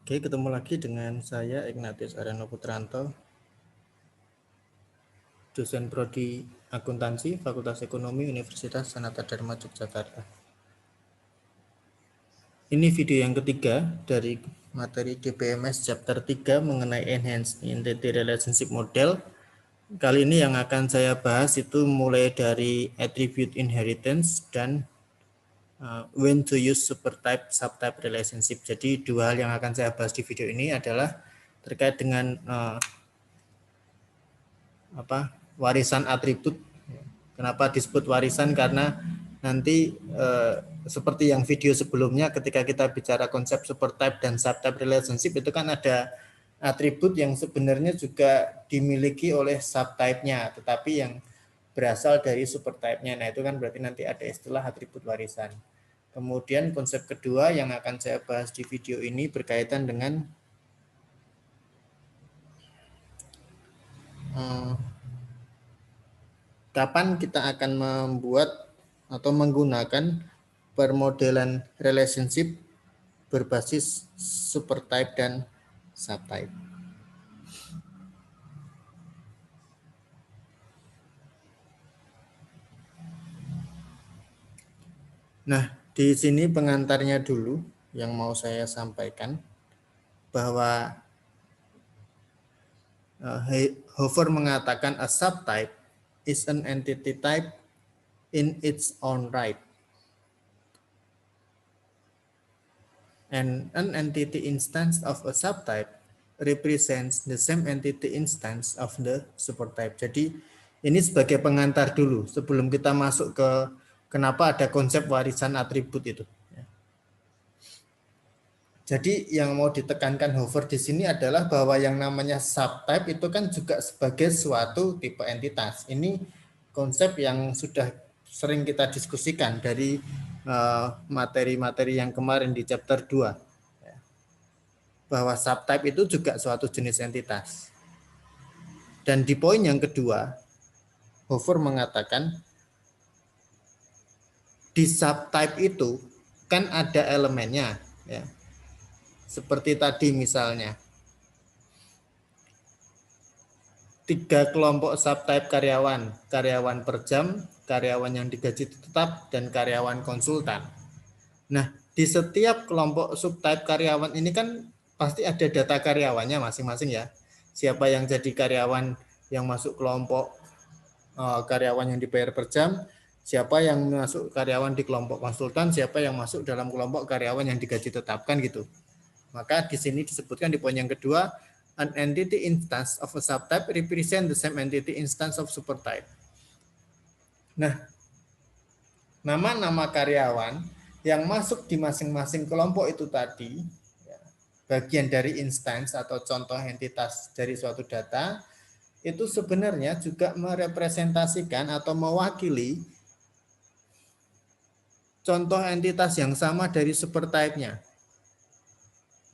Oke, ketemu lagi dengan saya Ignatius Aryano Putranto, dosen prodi akuntansi Fakultas Ekonomi Universitas Sanata Dharma Yogyakarta. Ini video yang ketiga dari materi DPMS chapter 3 mengenai Enhanced Entity Relationship Model. Kali ini yang akan saya bahas itu mulai dari attribute inheritance dan when to use supertype subtype relationship. Jadi dua hal yang akan saya bahas di video ini adalah terkait dengan warisan atribut. Kenapa disebut warisan? Karena nanti seperti yang video sebelumnya ketika kita bicara konsep supertype dan subtype relationship itu kan ada atribut yang sebenarnya juga dimiliki oleh subtype-nya, tetapi yang berasal dari supertype-nya. Nah, itu kan berarti nanti ada istilah atribut warisan. Kemudian konsep kedua yang akan saya bahas di video ini berkaitan dengan kapan kita akan membuat atau menggunakan permodelan relationship berbasis supertype dan subtype. Nah, di sini pengantarnya dulu yang mau saya sampaikan bahwa Hofer mengatakan a subtype is an entity type in its own right. And an entity instance of a subtype represents the same entity instance of the supertype. Jadi ini sebagai pengantar dulu sebelum kita masuk ke kenapa ada konsep warisan atribut itu. Jadi yang mau ditekankan Hofer di sini adalah bahwa yang namanya subtype itu kan juga sebagai suatu tipe entitas. Ini konsep yang sudah sering kita diskusikan dari materi-materi yang kemarin di chapter 2. Bahwa subtype itu juga suatu jenis entitas. Dan di poin yang kedua, Hofer mengatakan di subtype itu kan ada elemennya, ya. Seperti tadi misalnya 3 kelompok subtype karyawan, karyawan per jam, karyawan yang digaji tetap, dan karyawan konsultan. Nah, di setiap kelompok subtype karyawan ini kan pasti ada data karyawannya masing-masing ya. Siapa yang jadi karyawan yang masuk kelompok karyawan yang dibayar per jam, siapa yang masuk karyawan di kelompok konsultan, siapa yang masuk dalam kelompok karyawan yang digaji tetap, kan gitu. Maka di sini disebutkan di poin yang kedua, an entity instance of a subtype represent the same entity instance of supertype. Nah, nama-nama karyawan yang masuk di masing-masing kelompok itu tadi, bagian dari instance atau contoh entitas dari suatu data, itu sebenarnya juga merepresentasikan atau mewakili contoh entitas yang sama dari supertype-nya.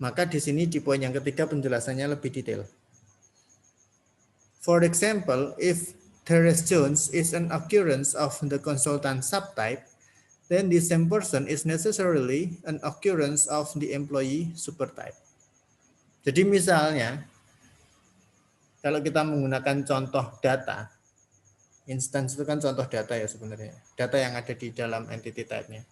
Maka di sini di poin yang ketiga penjelasannya lebih detail. For example, if Therese Jones is an occurrence of the consultant subtype, then the same person is necessarily an occurrence of the employee supertype. Jadi misalnya, kalau kita menggunakan contoh data, instance itu kan contoh data ya sebenarnya, data yang ada di dalam entity type-nya.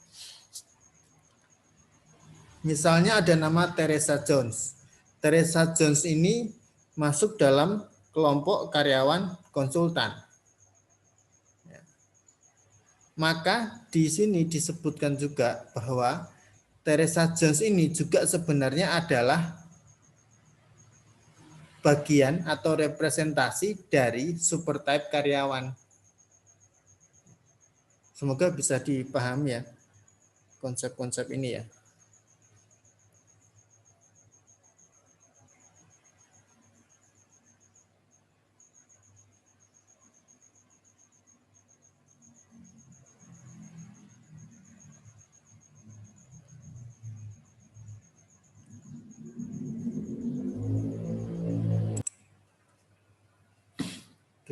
Misalnya ada nama Teresa Jones. Teresa Jones ini masuk dalam kelompok karyawan konsultan. Maka di sini disebutkan juga bahwa Teresa Jones ini juga sebenarnya adalah bagian atau representasi dari supertype karyawan. Semoga bisa dipahami ya konsep-konsep ini ya.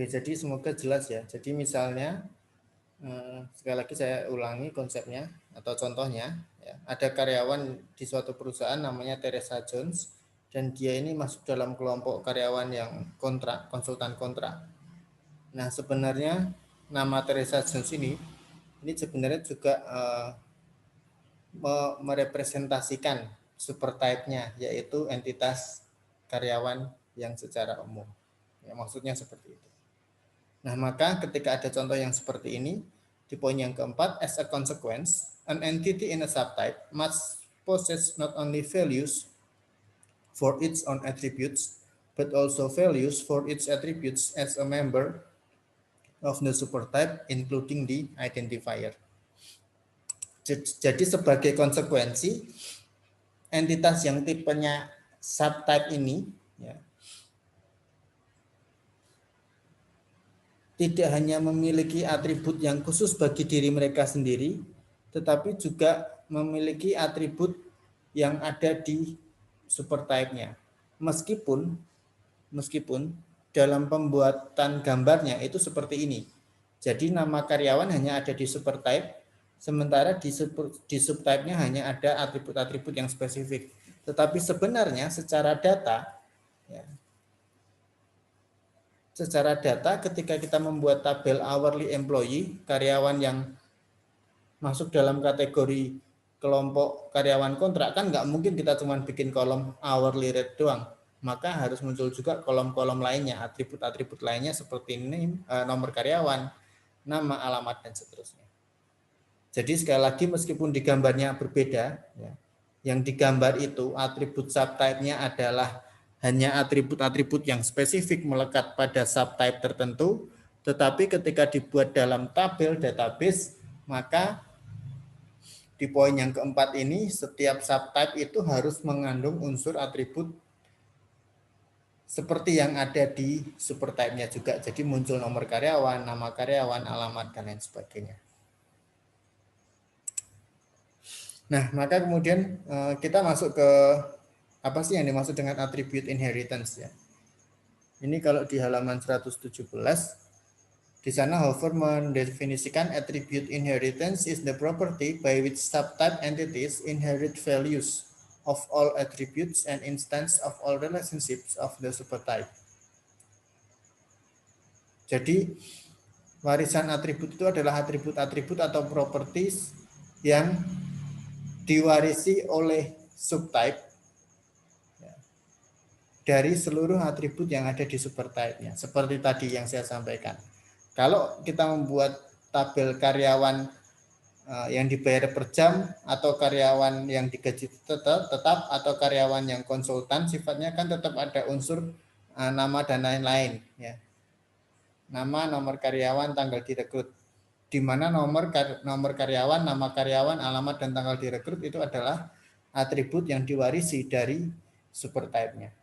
Oke, jadi semoga jelas ya. Jadi misalnya, sekali lagi saya ulangi konsepnya atau contohnya. Ya. Ada karyawan di suatu perusahaan namanya Teresa Jones. dan dia ini masuk dalam kelompok karyawan yang kontrak, konsultan kontrak. Nah, sebenarnya nama Teresa Jones ini sebenarnya juga merepresentasikan supertype-nya, yaitu entitas karyawan yang secara umum. Ya, maksudnya seperti itu. Nah, maka ketika ada contoh yang seperti ini, di poin yang keempat, as a consequence, an entity in a subtype must possess not only values for its own attributes, but also values for its attributes as a member of the supertype, including the identifier. Jadi sebagai konsekuensi, entitas yang tipenya subtype ini ya, tidak hanya memiliki atribut yang khusus bagi diri mereka sendiri, tetapi juga memiliki atribut yang ada di supertype-nya. Meskipun dalam pembuatan gambarnya itu seperti ini. Jadi nama karyawan hanya ada di supertype, sementara di subtype-nya hanya ada atribut-atribut yang spesifik. Tetapi sebenarnya secara data, ya, ketika kita membuat tabel hourly employee, karyawan yang masuk dalam kategori kelompok karyawan kontrak, kan nggak mungkin kita cuma bikin kolom hourly rate doang. Maka harus muncul juga kolom-kolom lainnya, atribut-atribut lainnya seperti ini, nomor karyawan, nama, alamat, dan seterusnya. Jadi sekali lagi meskipun di gambarnya berbeda, ya, yang digambar itu atribut subtype-nya adalah hanya atribut-atribut yang spesifik melekat pada subtype tertentu, tetapi ketika dibuat dalam tabel database, maka di poin yang keempat ini, setiap subtype itu harus mengandung unsur atribut seperti yang ada di supertype-nya juga. Jadi muncul nomor karyawan, nama karyawan, alamat, dan lain sebagainya. Nah, maka kemudian kita masuk ke apa sih yang dimaksud dengan attribute inheritance ya. Ini kalau di halaman 117, di sana Hofer mendefinisikan attribute inheritance is the property by which subtype entities inherit values of all attributes and instance of all relationships of the supertype. Jadi warisan atribut itu adalah atribut-atribut atau properties yang diwarisi oleh subtype dari seluruh atribut yang ada di supertype-nya. Seperti tadi yang saya sampaikan. Kalau kita membuat tabel karyawan yang dibayar per jam atau karyawan yang digaji tetap atau karyawan yang konsultan, sifatnya kan tetap ada unsur nama dan lain-lain ya. Nama, nomor karyawan, tanggal direkrut. Di mana nomor karyawan, nama karyawan, alamat, dan tanggal direkrut itu adalah atribut yang diwarisi dari supertype-nya.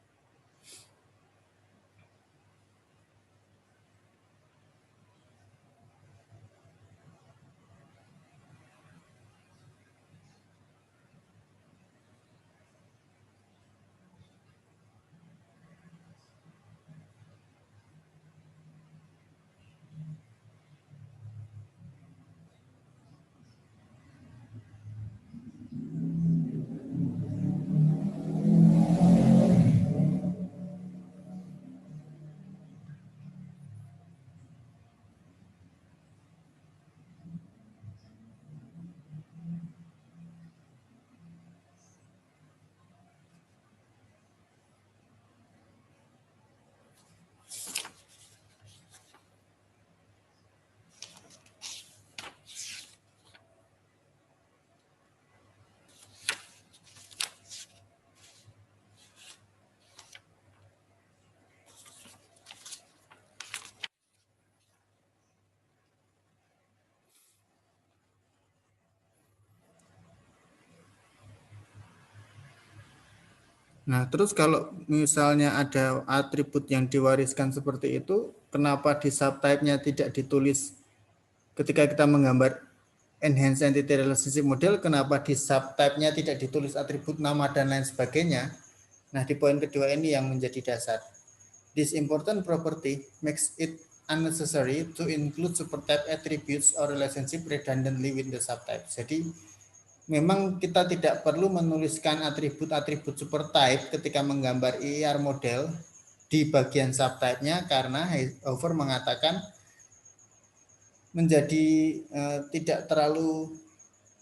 Nah, terus kalau misalnya ada atribut yang diwariskan seperti itu, kenapa di subtype-nya tidak ditulis ketika kita menggambar enhanced entity relationship model, kenapa di subtype-nya tidak ditulis atribut nama dan lain sebagainya? Nah, di poin kedua ini yang menjadi dasar. This important property makes it unnecessary to include supertype attributes or relationship redundantly with the subtype. Jadi, memang kita tidak perlu menuliskan atribut-atribut supertype ketika menggambar IIR model di bagian subtype-nya, karena Hover mengatakan menjadi tidak terlalu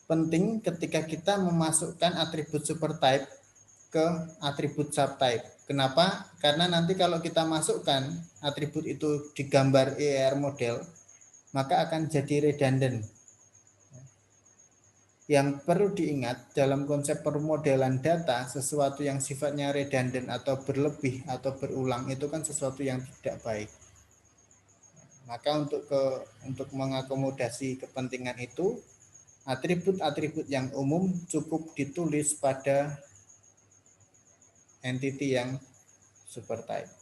penting ketika kita memasukkan atribut supertype ke atribut subtype. Kenapa? Karena nanti kalau kita masukkan atribut itu di gambar IIR model, maka akan jadi redundant. Yang perlu diingat dalam konsep permodelan data, sesuatu yang sifatnya redundant atau berlebih atau berulang itu kan sesuatu yang tidak baik. Maka untuk mengakomodasi kepentingan itu, atribut-atribut yang umum cukup ditulis pada entity yang supertype.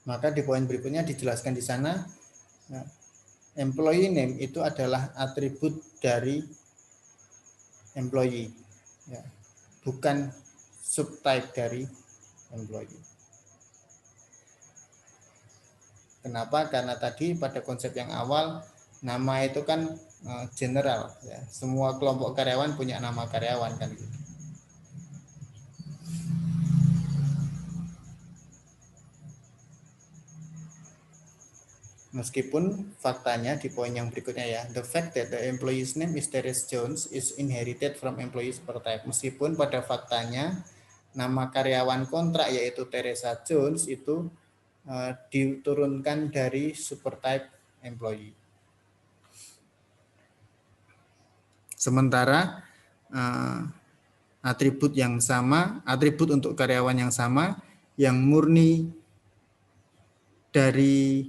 Maka di poin berikutnya dijelaskan di sana, employee name itu adalah atribut dari employee, ya, bukan subtype dari employee. Kenapa? Karena tadi pada konsep yang awal, nama itu kan general, ya. Semua kelompok karyawan punya nama karyawan kan gitu. Meskipun faktanya di poin yang berikutnya ya, the fact that the employee's name is Teresa Jones is inherited from employees supertype. Meskipun pada faktanya nama karyawan kontrak yaitu Teresa Jones itu diturunkan dari supertype employee. Sementara atribut yang sama, atribut untuk karyawan yang sama, yang murni dari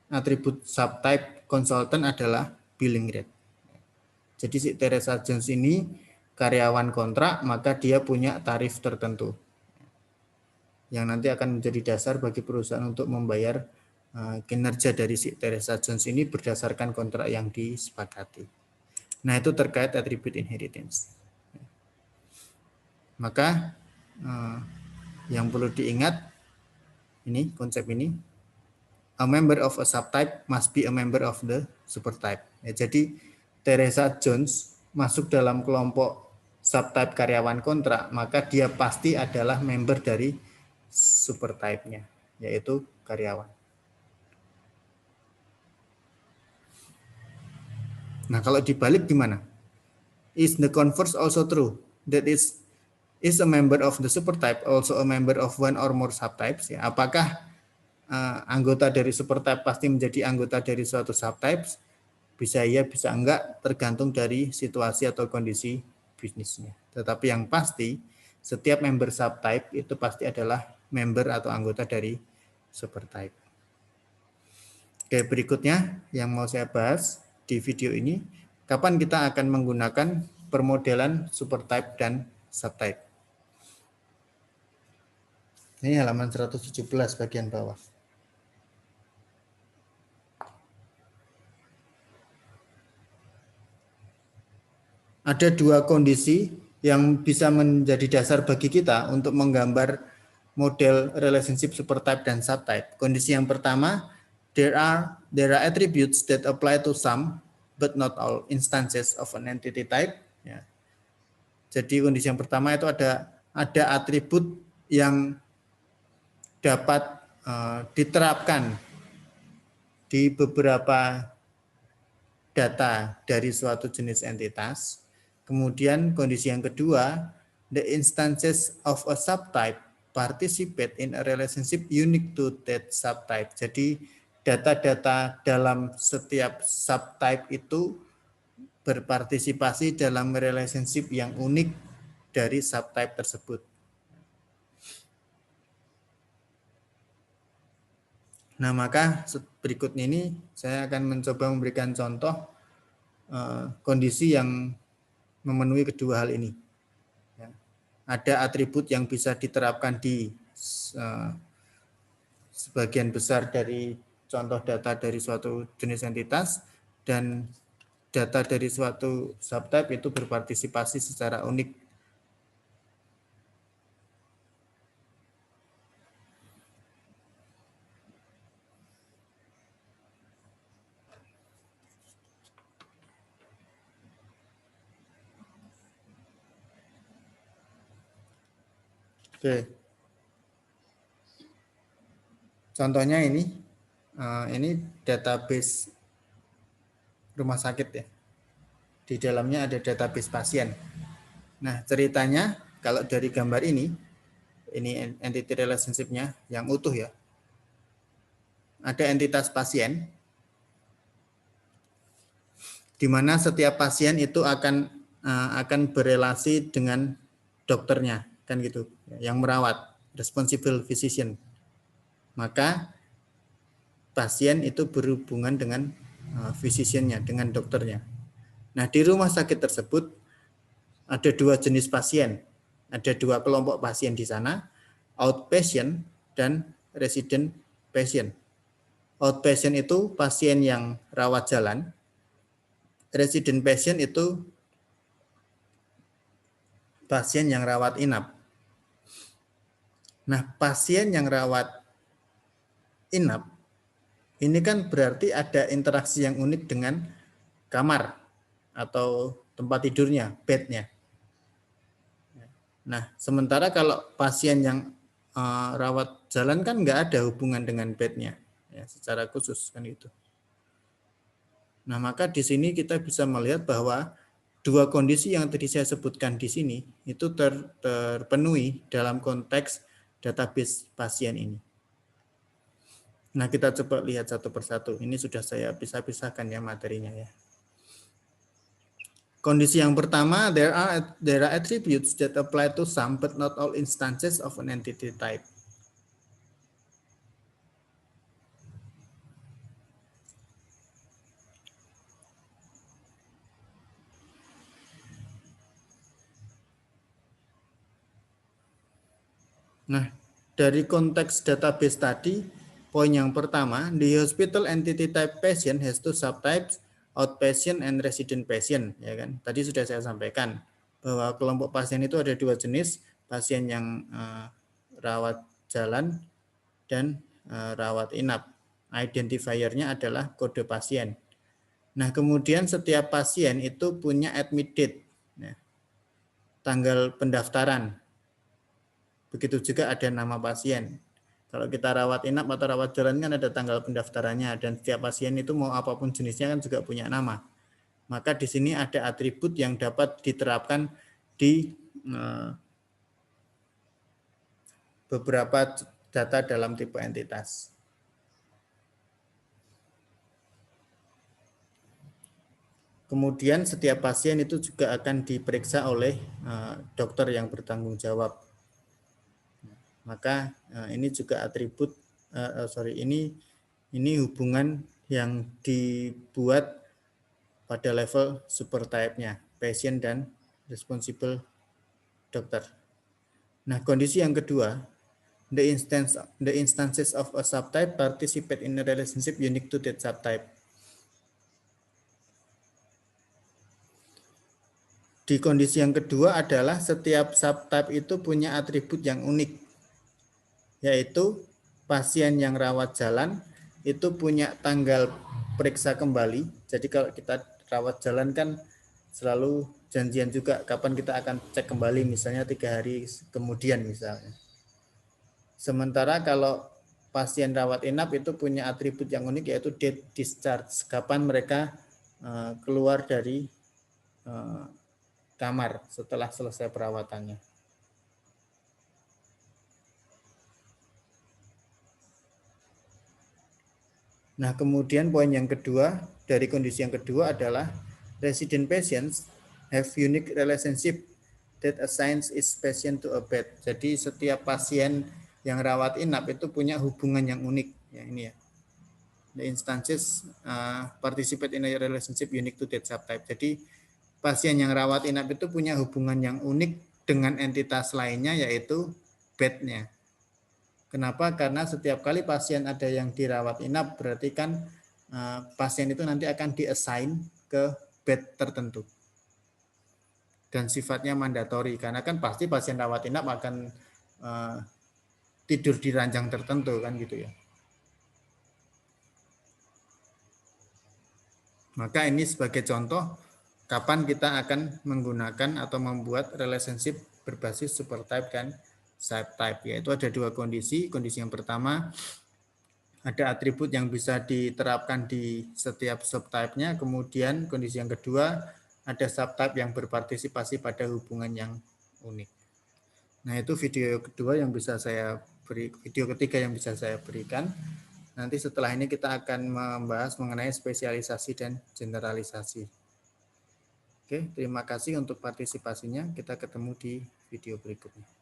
atribut subtype consultant adalah billing rate. Jadi si Teresa Jones ini karyawan kontrak, maka dia punya tarif tertentu yang nanti akan menjadi dasar bagi perusahaan untuk membayar kinerja dari si Teresa Jones ini berdasarkan kontrak yang disepakati. Nah, itu terkait atribut inheritance. Maka yang perlu diingat ini konsep ini, a member of a subtype must be a member of the supertype. Ya, jadi Teresa Jones masuk dalam kelompok subtype karyawan kontrak, maka dia pasti adalah member dari supertype-nya, yaitu karyawan. Nah, kalau dibalik gimana? Is the converse also true? That is a member of the supertype also a member of one or more subtypes? Ya, apakah anggota dari supertype pasti menjadi anggota dari suatu subtypes? Bisa iya, bisa enggak, tergantung dari situasi atau kondisi bisnisnya. Tetapi yang pasti, setiap member subtype itu pasti adalah member atau anggota dari supertype. Oke, berikutnya yang mau saya bahas di video ini, kapan kita akan menggunakan permodelan supertype dan subtype. Ini halaman 117 bagian bawah. Ada dua kondisi yang bisa menjadi dasar bagi kita untuk menggambar model relationship supertype dan subtype. Kondisi yang pertama, there are attributes that apply to some but not all instances of an entity type. Ya. Jadi kondisi yang pertama itu ada atribut yang dapat diterapkan di beberapa data dari suatu jenis entitas. Kemudian kondisi yang kedua, the instances of a subtype participate in a relationship unique to that subtype. Jadi data-data dalam setiap subtype itu berpartisipasi dalam relationship yang unik dari subtype tersebut. Nah, maka berikutnya ini saya akan mencoba memberikan contoh kondisi yang memenuhi kedua hal ini. Ya. Ada atribut yang bisa diterapkan di sebagian besar dari contoh data dari suatu jenis entitas, dan data dari suatu subtype itu berpartisipasi secara unik Oke. Contohnya ini database rumah sakit ya. Di dalamnya ada database pasien. Nah, ceritanya kalau dari gambar ini entity relationship-nya yang utuh ya. Ada entitas pasien, di mana setiap pasien itu akan berelasi dengan dokternya, kan gitu, yang merawat, responsible physician. Maka pasien itu berhubungan dengan physician-nya, dengan dokternya. Nah, di rumah sakit tersebut ada dua jenis pasien, ada dua kelompok pasien di sana, outpatient dan resident patient. Outpatient itu pasien yang rawat jalan, resident patient itu pasien yang rawat inap. Nah, pasien yang rawat inap ini kan berarti ada interaksi yang unik dengan kamar atau tempat tidurnya, bednya. Nah, sementara kalau pasien yang rawat jalan kan nggak ada hubungan dengan bednya, ya, secara khusus kan itu. Nah, maka di sini kita bisa melihat bahwa dua kondisi yang tadi saya sebutkan di sini itu terpenuhi dalam konteks database pasien ini. Nah, kita coba lihat satu persatu. Ini sudah saya pisah-pisahkan ya materinya ya. Kondisi yang pertama, there are attributes that apply to some but not all instances of an entity type. Nah, dari konteks database tadi, poin yang pertama, the hospital entity type patient has two subtypes, outpatient and resident patient, ya kan? Tadi sudah saya sampaikan bahwa kelompok pasien itu ada dua jenis, pasien yang rawat jalan dan rawat inap. Identifiernya adalah kode pasien. Nah, kemudian setiap pasien itu punya admit date, ya, tanggal pendaftaran. Begitu juga ada nama pasien. Kalau kita rawat inap atau rawat jalan kan ada tanggal pendaftarannya, dan setiap pasien itu mau apapun jenisnya kan juga punya nama. Maka di sini ada atribut yang dapat diterapkan di beberapa data dalam tipe entitas. Kemudian setiap pasien itu juga akan diperiksa oleh dokter yang bertanggung jawab. Maka ini juga atribut ini hubungan yang dibuat pada level super type-nya, patient dan responsible dokter. Nah, kondisi yang kedua, the instances of a subtype participate in a relationship unique to that subtype. Di kondisi yang kedua adalah setiap subtype itu punya atribut yang unik, yaitu pasien yang rawat jalan itu punya tanggal periksa kembali. Jadi kalau kita rawat jalan kan selalu janjian juga kapan kita akan cek kembali, misalnya 3 hari kemudian misalnya. Sementara kalau pasien rawat inap itu punya atribut yang unik, yaitu date discharge, kapan mereka keluar dari kamar setelah selesai perawatannya. Nah, kemudian poin yang kedua dari kondisi yang kedua adalah resident patients have unique relationship that assigns each patient to a bed. Jadi setiap pasien yang rawat inap itu punya hubungan yang unik, ya ini ya. The instances participate in a relationship unique to that subtype. Jadi pasien yang rawat inap itu punya hubungan yang unik dengan entitas lainnya, yaitu bednya. Kenapa? Karena setiap kali pasien ada yang dirawat inap, berarti kan pasien itu nanti akan diassign ke bed tertentu. Dan sifatnya mandatori, karena kan pasti pasien rawat inap akan tidur di ranjang tertentu kan gitu ya. Maka ini sebagai contoh kapan kita akan menggunakan atau membuat relationship berbasis super type kan. subtype, yaitu ada dua kondisi. Kondisi yang pertama, ada atribut yang bisa diterapkan di setiap subtype-nya. Kemudian kondisi yang kedua, ada subtype yang berpartisipasi pada hubungan yang unik. Nah, itu video kedua yang bisa saya beri, video ketiga yang bisa saya berikan. Nanti setelah ini kita akan membahas mengenai spesialisasi dan generalisasi. Oke, terima kasih untuk partisipasinya. Kita ketemu di video berikutnya.